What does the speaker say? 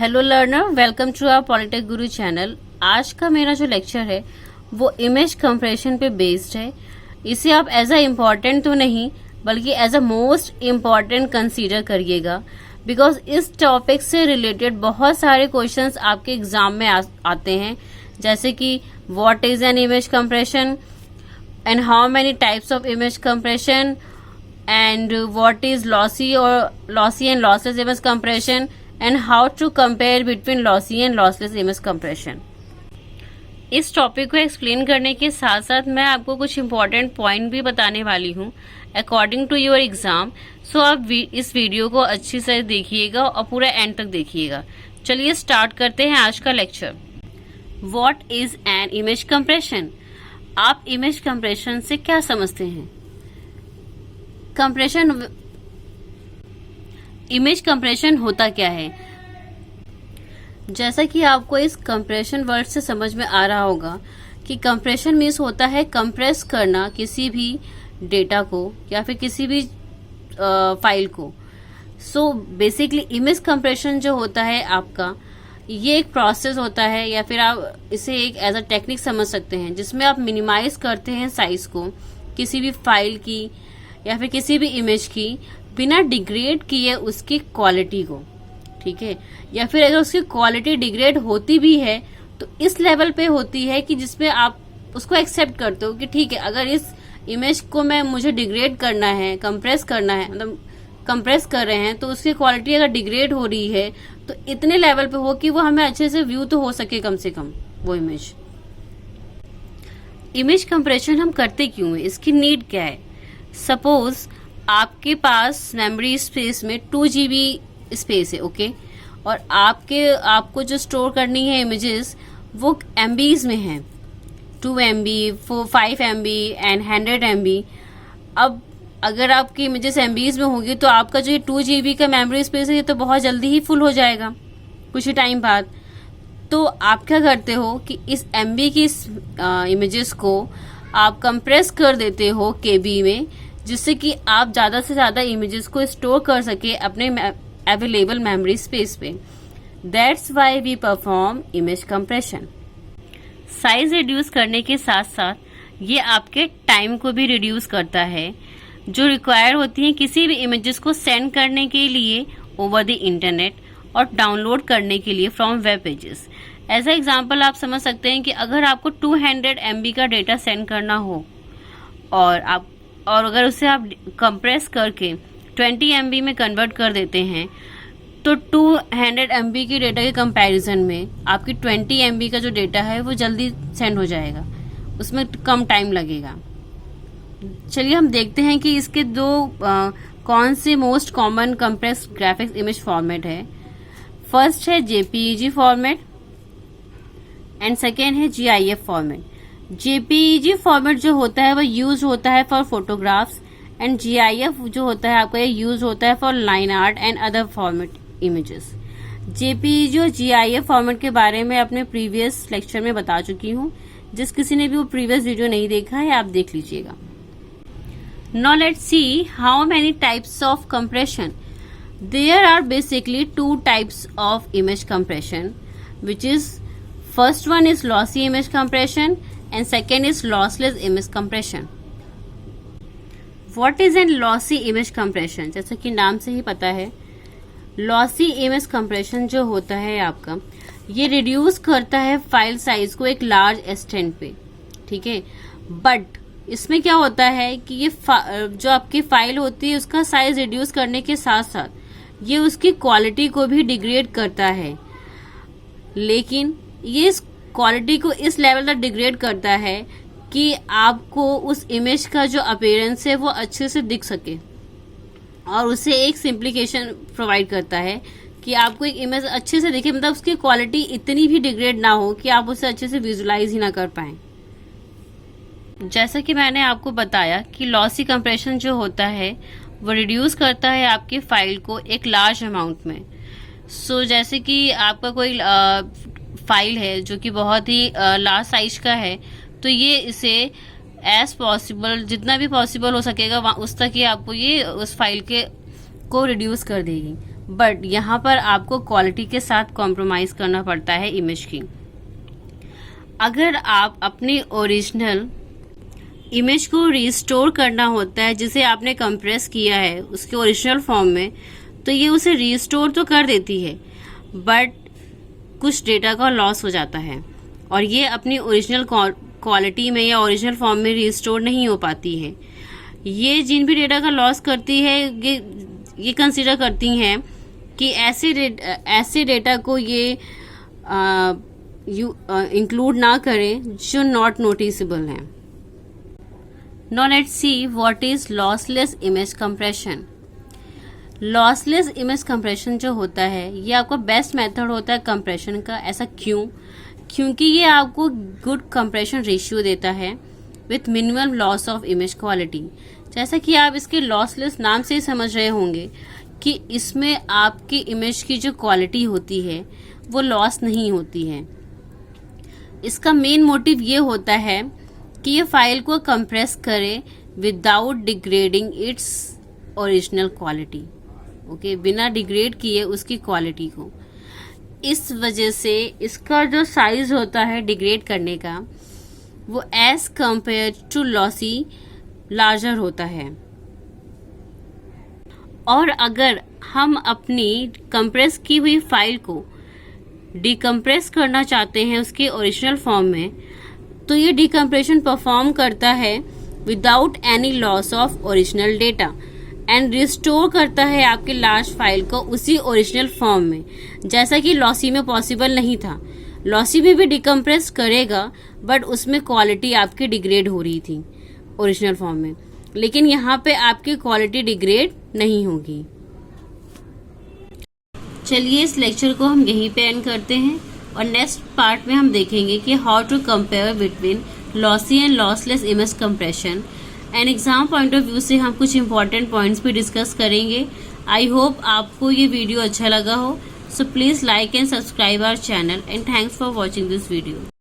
Hello learner, welcome to our Polytech Guru channel. आज का मेरा जो लेक्चर है वो इमेज कंप्रेशन पे बेस्ड है। इसे आप एज अ इम्पॉर्टेंट तो नहीं बल्कि as a most important consider करिएगा, बिकॉज इस टॉपिक से रिलेटेड बहुत सारे क्वेश्चंस आपके एग्जाम में आते हैं, जैसे कि what is an image compression and how many types of image compression and what is lossy and lossless image compression and how to compare between lossy and lossless image compression। इस topic को explain करने के साथ साथ मैं आपको कुछ important point भी बताने वाली हूँ अकॉर्डिंग टू योर एग्जाम। सो आप इस वीडियो को अच्छी से देखिएगा और पूरा एंड तक देखिएगा। चलिए स्टार्ट करते हैं आज का lecture. What is an image compression? आप इमेज कंप्रेशन से क्या समझते हैं? कंप्रेशन, इमेज कंप्रेशन होता क्या है? जैसा कि आपको इस कंप्रेशन वर्ड से समझ में आ रहा होगा कि कंप्रेशन मीन्स होता है कंप्रेस करना किसी भी डेटा को या फिर किसी भी फाइल को। सो बेसिकली इमेज कंप्रेशन जो होता है आपका, ये एक प्रोसेस होता है या फिर आप इसे एक एज अ टेक्निक समझ सकते हैं जिसमें आप मिनिमाइज करते हैं साइज को किसी भी फाइल की या फिर किसी भी इमेज की, बिना डिग्रेड किए उसकी क्वालिटी को, ठीक है। या फिर अगर उसकी क्वालिटी डिग्रेड होती भी है तो इस लेवल पे होती है कि जिसमें आप उसको एक्सेप्ट करते हो कि ठीक है, अगर इस इमेज को मुझे डिग्रेड करना है, कंप्रेस करना है, मतलब कंप्रेस कर रहे हैं, तो उसकी क्वालिटी अगर डिग्रेड हो रही है तो इतने लेवल पे हो कि वो हमें अच्छे से व्यू तो हो सके कम से कम वो इमेज। इमेज कंप्रेशन हम करते क्यों है, इसकी नीड क्या है? सपोज आपके पास मेमोरी स्पेस में 2 GB स्पेस है, ओके, और आपको जो स्टोर करनी है इमेजेस वो MBs में है, 2 MB, 5 MB एंड 100 MB। अब अगर आपकी इमेजेस MBs में होगी तो आपका जो ये 2 GB का मेमोरी स्पेस है ये तो बहुत जल्दी ही फुल हो जाएगा कुछ ही टाइम बाद। तो आप क्या करते हो कि इस MB की इमेजेस को आप कंप्रेस कर देते हो KB में, जिससे कि आप ज़्यादा से ज़्यादा इमेजेस को स्टोर कर सके अपने अवेलेबल मेमोरी स्पेस पे। That's why we perform image compression. Size reduce करने के साथ साथ ये आपके टाइम को भी रिड्यूस करता है जो रिक्वायर होती है किसी भी इमेजेस को सेंड करने के लिए ओवर द इंटरनेट और डाउनलोड करने के लिए from web pages. As a example आप समझ सकते हैं कि अगर आपको 200 MB का डेटा सेंड करना हो और अगर उसे आप कंप्रेस करके 20 MB में कन्वर्ट कर देते हैं तो 200 MB की डेटा के कंपैरिजन में आपकी 20 MB का जो डेटा है वो जल्दी सेंड हो जाएगा, उसमें कम टाइम लगेगा। चलिए हम देखते हैं कि इसके दो कौन से most common compress graphics image format है। फर्स्ट है JPEG फॉर्मेट एंड सेकेंड है GIF फॉर्मेट। JPEG फॉर्मेट जो होता है वो यूज होता है फॉर फोटोग्राफ्स एंड GIF जो होता है आपका ये यूज होता है for line art and other format images. JPEG और GIF फॉर्मेट के बारे में अपने प्रीवियस लेक्चर में बता चुकी हूँ, जिस किसी ने भी वो प्रीवियस वीडियो नहीं देखा है आप देख लीजिएगा। Now let's see how many types of compression. There are basically 2 types of image compression, which is first one is lossy image compression and second is lossless image compression. What is an lossy image compression? जैसा कि नाम से ही पता है, lossy image compression जो होता है आपका, ये रिड्यूस करता है फाइल साइज को एक लार्ज एक्सटेंट पे, ठीक है। बट इसमें क्या होता है कि ये जो आपकी फाइल होती है उसका साइज रिड्यूस करने के साथ साथ ये उसकी क्वालिटी को भी डिग्रेड करता है, लेकिन ये इस क्वालिटी को इस लेवल तक डिग्रेड करता है कि आपको उस इमेज का जो अपीयरेंस है वो अच्छे से दिख सके, और उसे एक सिंप्लीकेशन प्रोवाइड करता है कि आपको एक इमेज अच्छे से दिखे, मतलब उसकी क्वालिटी इतनी भी डिग्रेड ना हो कि आप उसे अच्छे से विजुलाइज ही ना कर पाए। जैसा कि मैंने आपको बताया कि लॉसी कंप्रेशन जो होता है वो रिड्यूस करता है आपकी फाइल को एक लार्ज अमाउंट में। सो जैसे कि आपका कोई फाइल है जो कि बहुत ही लार्ज साइज का है, तो ये इसे एज पॉसिबल जितना भी पॉसिबल हो सकेगा उस तक ही आपको ये उस फाइल के को रिड्यूस कर देगी। बट यहाँ पर आपको क्वालिटी के साथ कॉम्प्रोमाइज करना पड़ता है इमेज की। अगर आप अपनी ओरिजिनल इमेज को रिस्टोर करना होता है, जिसे आपने कंप्रेस किया है उसके ओरिजिनल फॉर्म में, तो ये उसे रिस्टोर तो कर देती है बट कुछ डेटा का लॉस हो जाता है और ये अपनी ओरिजिनल क्वालिटी में या ओरिजिनल फॉर्म में रिस्टोर नहीं हो पाती है। ये जिन भी डेटा का लॉस करती है ये कंसीडर करती हैं कि ऐसे डेटा को ये इंक्लूड ना करें जो नॉट नोटिसेबल हैं। Now let's see what is lossless image compression. Lossless image compression जो होता है ये आपका बेस्ट मेथड होता है कंप्रेशन का। ऐसा क्यों? क्योंकि ये आपको गुड कंप्रेशन रेशियो देता है with minimum loss of image quality. जैसा कि आप इसके लॉसलेस नाम से ही समझ रहे होंगे कि इसमें आपकी इमेज की जो क्वालिटी होती है वो लॉस नहीं होती है। इसका मेन मोटिव ये होता है कि ये फाइल को कंप्रेस करे without degrading its original quality. Okay, बिना डिग्रेड किए उसकी क्वालिटी को। इस वजह से इसका जो साइज होता है डिग्रेड करने का वो as compare to lossy larger होता है। और अगर हम अपनी कंप्रेस की हुई फाइल को डिकम्प्रेस करना चाहते हैं उसके ओरिजिनल फॉर्म में, तो ये डिकम्प्रेशन परफॉर्म करता है without any loss of original data and restore करता है आपके लार्ज फाइल को उसी ओरिजिनल फॉर्म में, जैसा कि लॉसी में पॉसिबल नहीं था। लॉसी में भी डिकम्प्रेस करेगा बट उसमें क्वालिटी आपकी डिग्रेड हो रही थी ओरिजिनल फॉर्म में, लेकिन यहाँ पे आपकी क्वालिटी डिग्रेड नहीं होगी। चलिए इस लेक्चर को हम यहीं पे एंड करते हैं और नेक्स्ट पार्ट में हम देखेंगे कि how to compare between lossy and lossless image compression and exam point of view से हम कुछ इंपॉर्टेंट पॉइंट्स भी डिस्कस करेंगे। आई होप आपको ये वीडियो अच्छा लगा हो, so please like and subscribe our channel and thanks for watching this video.